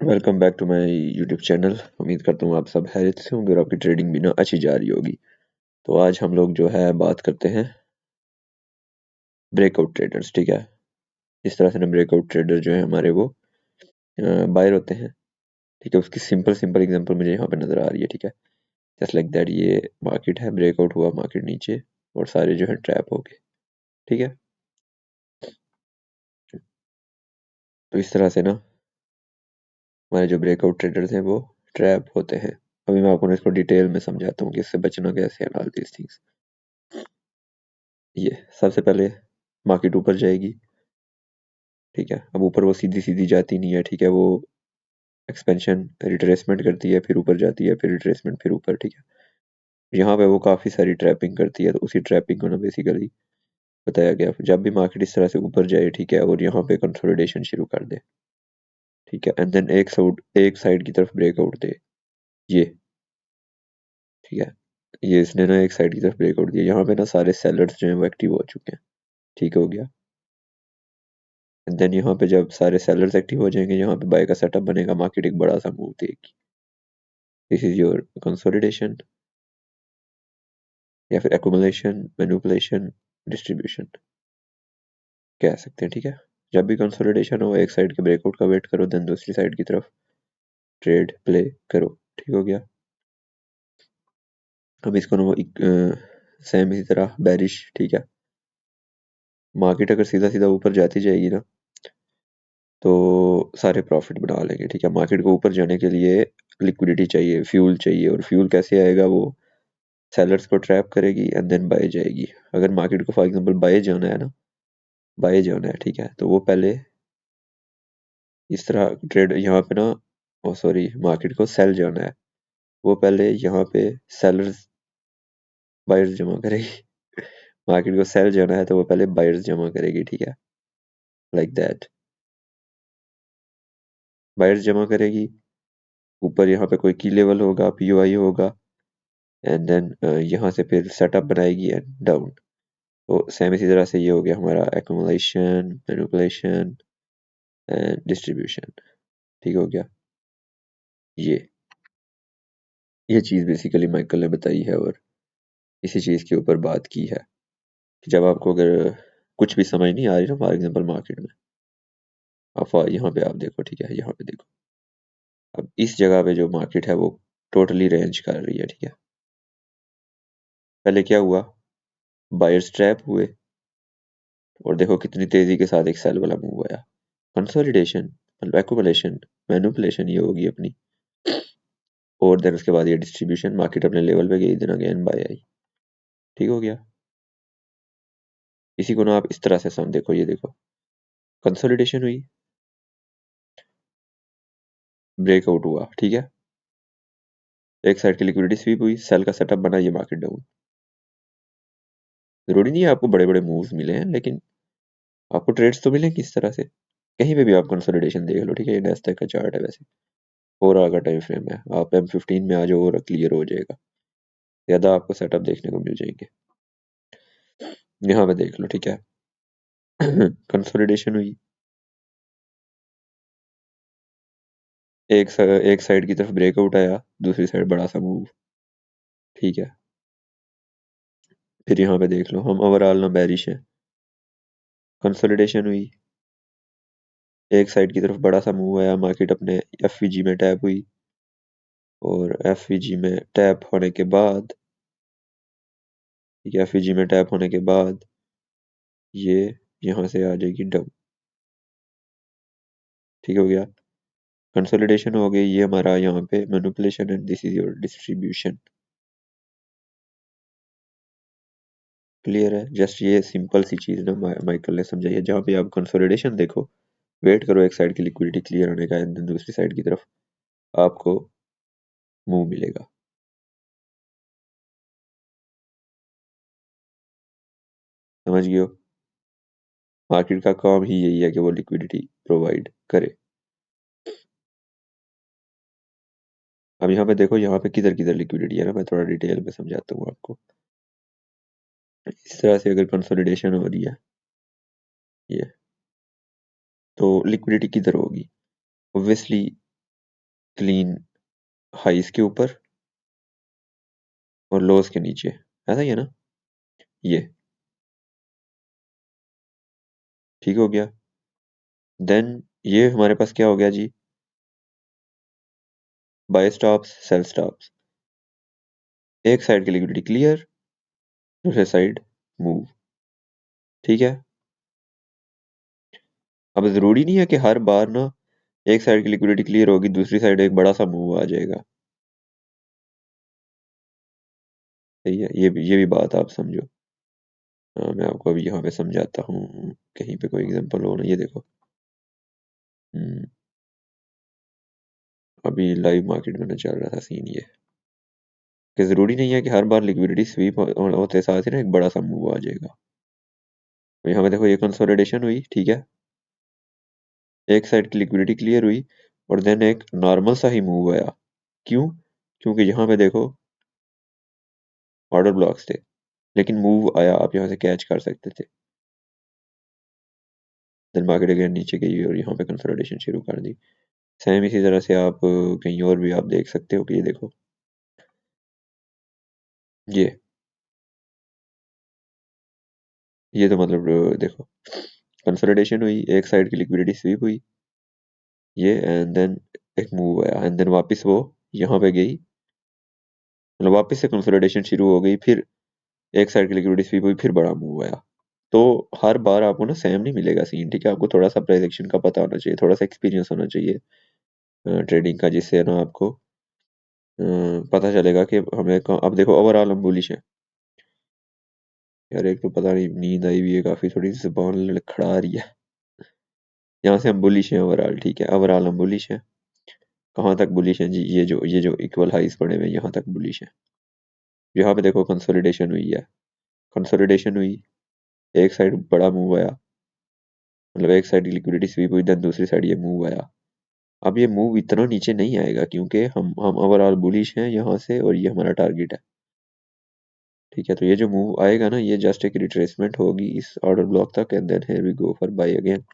Welcome back to my YouTube channel. उम्मीद करता हूँ आप सब खैरियत से होंगे और आपकी ट्रेडिंग भी ना अच्छी जा रही होगी। तो आज हम लोग जो है बात करते हैं ब्रेकआउट ट्रेडर्स। ठीक है, इस तरह से ना ब्रेकआउट ट्रेडर जो है हमारे वो बायर होते हैं। ठीक है, उसकी सिंपल सिंपल एग्जांपल मुझे यहाँ पे नज़र आ रही है। ठीक है, जस्ट लाइक दैट ये मार्केट है, ब्रेकआउट हुआ मार्केट नीचे और सारे जो है ट्रैप हो गए। ठीक है, तो इस तरह से ना हमारे जो ब्रेकआउट ट्रेडर्स हैं वो ट्रैप होते हैं। अभी मैं आपको इसको डिटेल में समझाता हूँ कि इससे बचना कैसे है, ऑल दीज थिंग्स। ये सबसे पहले मार्केट ऊपर जाएगी। ठीक है, अब ऊपर वो सीधी सीधी जाती नहीं है। ठीक है, वो एक्सपेंशन रिट्रेसमेंट करती है, फिर ऊपर जाती है, फिर रिट्रेसमेंट, फिर ऊपर। ठीक है, यहाँ पे वो काफ़ी सारी ट्रैपिंग करती है, तो उसी ट्रैपिंग को ना बेसिकली बताया गया। जब भी मार्केट इस तरह से ऊपर जाए, ठीक है, और यहाँ पे कंसोलिडेशन शुरू कर दे, ठीक है, एंड देन एक साइड की तरफ ब्रेकआउट दे, ये ठीक है, ये इसने ना एक साइड की तरफ ब्रेकआउट दिया। यहाँ पे ना सारे सेलर्स जो हैं वो एक्टिव हो चुके हैं। ठीक हो गया, एंड देन यहाँ पे जब सारे सेलर्स एक्टिव हो जाएंगे, यहाँ पे बाय का सेटअप बनेगा, मार्केट एक बड़ा सा मूव देगी। दिस इज योर कंसोलिडेशन या फिर एक्युमुलेशन, मैनिपुलेशन, डिस्ट्रीब्यूशन कह सकते हैं। ठीक है, जब भी कंसोलिडेशन हो एक साइड के ब्रेकआउट का वेट करो, देन दूसरी साइड की तरफ ट्रेड प्ले करो। ठीक हो गया। अब इसको ना सेम इसी तरह बेरिश। ठीक है, मार्केट अगर सीधा सीधा ऊपर जाती जाएगी ना तो सारे प्रॉफिट बना लेंगे। ठीक है, मार्केट को ऊपर जाने के लिए लिक्विडिटी चाहिए, फ्यूल चाहिए, और फ्यूल कैसे आएगा? वो सेलर्स को ट्रैप करेगी एंड देन बाय जाएगी। अगर मार्केट को फॉर एग्जांपल बाय जाना है ना, बाय जाना है, ठीक है, तो वो पहले इस तरह ट्रेड यहाँ पे ना, ओ सॉरी, मार्केट को सेल जाना है, वो पहले यहाँ पे सेलर्स बायर्स जमा करेगी। मार्केट को सेल जाना है तो वो पहले बायर्स जमा करेगी। ठीक है, लाइक दैट, बायर्स जमा करेगी। ऊपर यहाँ पे कोई की लेवल होगा, पीओआई होगा, एंड देन यहाँ से फिर सेटअप बनाएगी एंड डाउन। तो सेम इसी तरह से ये हो गया हमारा एक्युमुलेशन, मैनिपुलेशन एंड डिस्ट्रीब्यूशन। ठीक हो गया। ये चीज़ बेसिकली माइकल ने बताई है और इसी चीज़ के ऊपर बात की है कि जब आपको अगर कुछ भी समझ नहीं आ रही ना, फॉर एग्जाम्पल मार्केट में, आप यहाँ पे आप देखो। ठीक है, यहाँ पे देखो, अब इस जगह पे जो मार्केट है वो टोटली रेंज कर रही है। ठीक है, पहले क्या हुआ, बायर्स ट्रैप हुए और देखो कितनी तेजी के साथ एक सेल वाला मूव आया। कंसोलिडेशन, मतलब एक्युमुलेशन, मैनिपुलेशन ये होगी अपनी, और देन उसके बाद ये डिस्ट्रीब्यूशन, मार्केट अपने लेवल पे गई, देन अगेन बाय आई। ठीक हो गया। इसी को ना आप इस तरह से समझ, देखो ये देखो, कंसोलिडेशन हुई, ब्रेकआउट हुआ। ठीक है, एक साइड की लिक्विडिटी स्वीप हुई, सेल का सेटअप बना, ये मार्केट डाउन। जरूरी नहीं है आपको बड़े बड़े मूव्स मिले हैं, लेकिन आपको ट्रेड्स तो मिलेंगे इस तरह से। कहीं पे भी आप कंसोलिडेशन देख लो। ठीक है, ये नैस्डैक का चार्ट है वैसे, 4 आवर का टाइम फ्रेम है, आप M15 में आ जाओ और क्लियर हो जाएगा, ज्यादा आपको सेटअप देखने को मिल जाएंगे। यहाँ पे देख लो। ठीक है, कंसोलिडेशन हुई, एक साइड की तरफ ब्रेकआउट आया, दूसरी साइड बड़ा सा मूव। ठीक है, फिर यहाँ पे देख लो, हम ओवरऑल ना बेरिश है, कंसोलिडेशन हुई, एक साइड की तरफ बड़ा सा मूव आया, मार्केट अपने एफवीजी में टैप हुई, और एफवीजी में टैप होने के बाद, ठीक है, एफवीजी में टैप होने के बाद ये यहाँ से आ जाएगी डाउन। ठीक हो गया, कंसोलिडेशन हो गई, ये हमारा यहाँ पे manipulation and this is your distribution. Clear है? जस्ट ये सिंपल सी चीज ना माइकल ने समझाई है। जहाँ पे आप कंसोलिडेशन देखो, वेट करो एक साइड की लिक्विडिटी क्लियर होने का, एंड दूसरी साइड की तरफ आपको मूव मिलेगा। समझ गए हो? मार्केट का काम ही यही है कि वो लिक्विडिटी प्रोवाइड करे। अब यहाँ पे देखो, यहाँ पे किधर किधर लिक्विडिटी है ना, मैं थोड़ा डिटेल में समझाता हूँ आपको। इस तरह से अगर कंसोलिडेशन हो रही है ये, तो लिक्विडिटी किधर होगी? ऑब्वियसली क्लीन हाइस के ऊपर और लोस के नीचे, ऐसा ही है ना? ये ठीक हो गया। देन ये हमारे पास क्या हो गया जी? Buy stops, sell stops. एक साइड की लिक्विडिटी क्लियर, दूसरे साइड मूव। ठीक है। अब जरूरी नहीं है कि हर बार ना एक साइड की लिक्विडिटी क्लियर होगी, दूसरी साइड एक बड़ा सा मूव आ जाएगा। सही है, ये भी बात आप समझो। मैं आपको अभी यहाँ पे समझाता हूँ, कहीं पे कोई एग्जांपल हो ना। ये देखो, हम्म, अभी लाइव मार्केट में ना चल रहा था सीन ये, कि जरूरी नहीं है कि हर बार लिक्विडिटी स्वीप होते साथ ही ना एक बड़ा सा मूव आ जाएगा। तो यहाँ पे देखो, ये कंसोलिडेशन हुई, ठीक है, एक साइड की लिक्विडिटी क्लियर हुई, और देन एक नॉर्मल सा ही मूव आया। क्यों? क्योंकि यहाँ पे देखो ऑर्डर ब्लॉक्स थे, लेकिन मूव आया, आप यहाँ से कैच कर सकते थे। देन मार्केट अगेन नीचे गई और यहाँ पे कंसोलिडेशन शुरू कर दी। सेम इसी तरह से आप कहीं और भी आप देख सकते हो कि ये देखो, ये तो मतलब देखो, कंसोलिडेशन हुई, एक साइड की लिक्विडिटी स्वीप हुई, ये एंड देन एक मूव आया, एंड देन वापस वो यहाँ पे गई, मतलब वापस से कंसोलिडेशन शुरू हो गई, फिर एक साइड की लिक्विडिटी स्वीप हुई, फिर बड़ा मूव आया। तो हर बार आपको ना सेम नहीं मिलेगा सीन, ठीक है, आपको थोड़ा सा प्राइस एक्शन का पता होना चाहिए, थोड़ा सा एक्सपीरियंस होना चाहिए ट्रेडिंग का, जिससे ना आपको पता चलेगा कि हमें अब देखो ओवरऑल हम बुलिश है। यार एक तो पता नहीं नींद आई हुई है काफी, थोड़ी जुबान लड़खड़ा रही है। यहाँ से हम बुलिश हैं ओवरऑल, ठीक है, ओवरऑल हम बुलिश हैं। कहाँ तक बुलिश है जी? ये जो इक्वल हाइस पड़े हुए यहाँ तक बुलिश है। यहाँ पे देखो कंसोलिडेशन हुई है, कंसोलिडेशन हुई, एक साइड बड़ा मूव आया, मतलब एक साइड लिक्विडिटी स्वीप हुई, देन दूसरी साइड ये मूव आया। अब ये मूव इतना नीचे नहीं आएगा, क्योंकि हम ओवरऑल बुलिश हैं यहाँ से, और ये हमारा टारगेट है। ठीक है, तो ये जो मूव आएगा ना, ये जस्ट एक रिट्रेसमेंट होगी इस ऑर्डर ब्लॉक तक, and then here we go for buy again.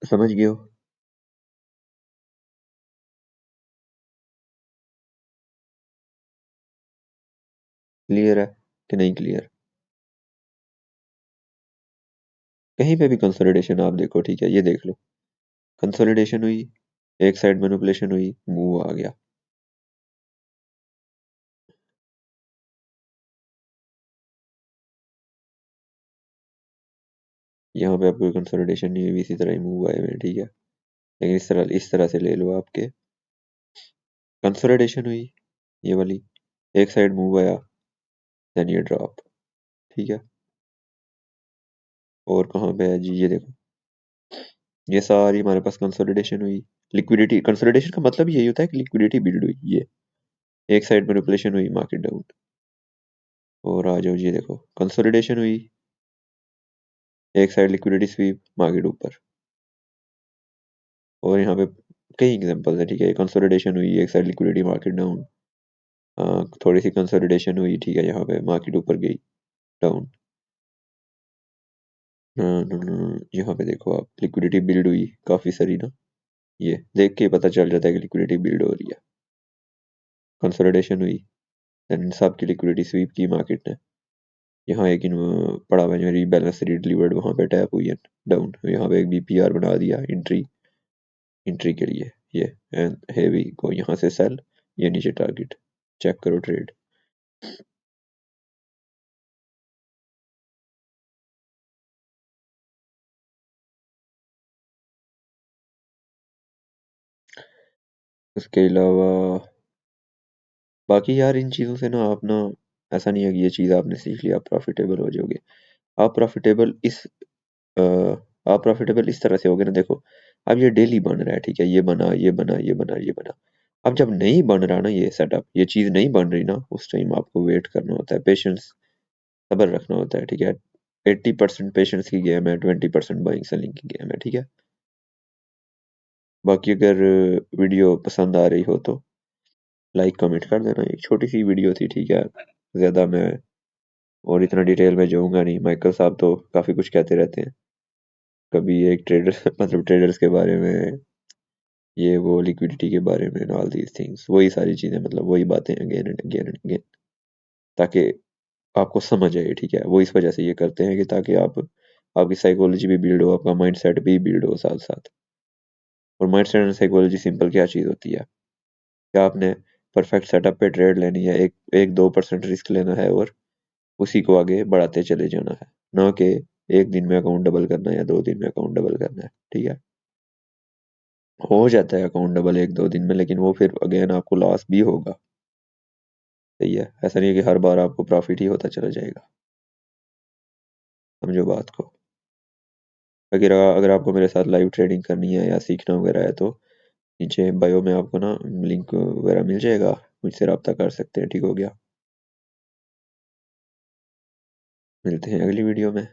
समझ गए हो? क्लियर है कि नहीं क्लियर? कहीं पे भी कंसोलिडेशन आप देखो, ठीक है, ये देख लो, कंसोलिडेशन हुई, एक साइड मैनिपुलेशन हुई, मूव आ गया। यहाँ पे आपको कंसोलिडेशन नहीं हुई, इसी तरह ही मूव आए हुए हैं, ठीक है, लेकिन इस तरह से ले लो आपके, कंसोलिडेशन हुई ये वाली, एक साइड मूव आया, देन ये ड्रॉप। ठीक है, और कहाँ पे है जी? ये देखो, ये सारी हमारे पास कंसोलिडेशन हुई, लिक्विडिटी, कंसोलिडेशन का मतलब यही होता है कि लिक्विडिटी बिल्ड हुई, ये एक साइड मैनिपुलेशन हुई, मार्केट डाउन। और आ जाओ, ये देखो, कंसोलिडेशन हुई, एक साइड लिक्विडिटी स्वीप, मार्केट ऊपर। और यहाँ पे कई एग्जांपल्स है, ठीक है, कंसोलिडेशन हुई, एक साइड लिक्विडिटी, मार्केट डाउन, थोड़ी सी कंसोलिडेशन हुई, ठीक है, यहाँ पे मार्केट ऊपर गई, डाउन। यहाँ पे देखो आप, लिक्विडिटी बिल्ड हुई काफी सारी ना, ये देख के ही पता चल जाता है कि लिक्विडिटी बिल्ड हो रही है। कंसोलिडेशन हुई, देन सब की लिक्विडिटी स्वीप की मार्केट ने, यहाँ एक पड़ा हुआ है रीबैलेंस डिलीवर्ड, वहाँ पे टैप हुई है, डाउन, यहाँ पे एक बीपीआर बना दिया एंट्री, एंट्री के लिए ये, एंड हेवी को यहाँ से सेल, ये नीचे टारगेट, चेक करो ट्रेड। उसके अलावा बाकी यार इन चीज़ों से ना आप ना, ऐसा नहीं है कि ये चीज़ आपने सीख लिया आप प्रॉफिटेबल हो जाओगे। आप प्रॉफिटेबल अ, आप प्रॉफिटेबल इस तरह से होगे ना, देखो, अब ये डेली बन रहा है, ठीक है, ये बना, ये बना, ये बना, ये बना। अब जब नहीं बन रहा ना ये सेटअप, ये चीज़ नहीं बन रही ना, उस टाइम आपको वेट करना होता है, पेशेंस, सब्र रखना होता है, ठीक है। 80% पेशेंस की गेम है, 20% बाइंग सेलिंग की गेम है, ठीक है। बाकी अगर वीडियो पसंद आ रही हो तो लाइक कमेंट कर देना, एक छोटी सी वीडियो थी, ठीक है, ज़्यादा मैं और इतना डिटेल में जाऊंगा नहीं, माइकल साहब तो काफ़ी कुछ कहते रहते हैं, कभी एक ट्रेडर मतलब ट्रेडर्स के बारे में ये वो लिक्विडिटी के बारे में, ऑल दीज थिंग्स, वही सारी चीज़ें, मतलब वही बातें again and again and again, ताकि आपको समझ आए, ठीक है। वो इस वजह से ये करते हैं कि ताकि आपकी साइकोलॉजी भी बिल्ड हो, आपका माइंड सेट भी बिल्ड हो साथ साथ। और mind set and psychology simple क्या चीज़ होती है, क्या आपने परफेक्ट सेटअप पे ट्रेड लेनी है, एक एक 2% रिस्क लेना है और उसी को आगे बढ़ाते चले जाना है, ना कि एक दिन में अकाउंट डबल करना है या 2 दिन में अकाउंट डबल करना है, ठीक है। हो जाता है अकाउंट डबल 1-2 दिन में, लेकिन वो फिर अगेन आपको लॉस भी होगा, सही है। ऐसा नहीं है कि हर बार आपको प्रॉफिट ही होता चला जाएगा, समझो बात को। अगर अगर आपको मेरे साथ लाइव ट्रेडिंग करनी है या सीखना वगैरह है, तो नीचे बायो में आपको ना लिंक वगैरह मिल जाएगा, मुझसे रब्ता कर सकते हैं, ठीक हो गया। मिलते हैं अगली वीडियो में।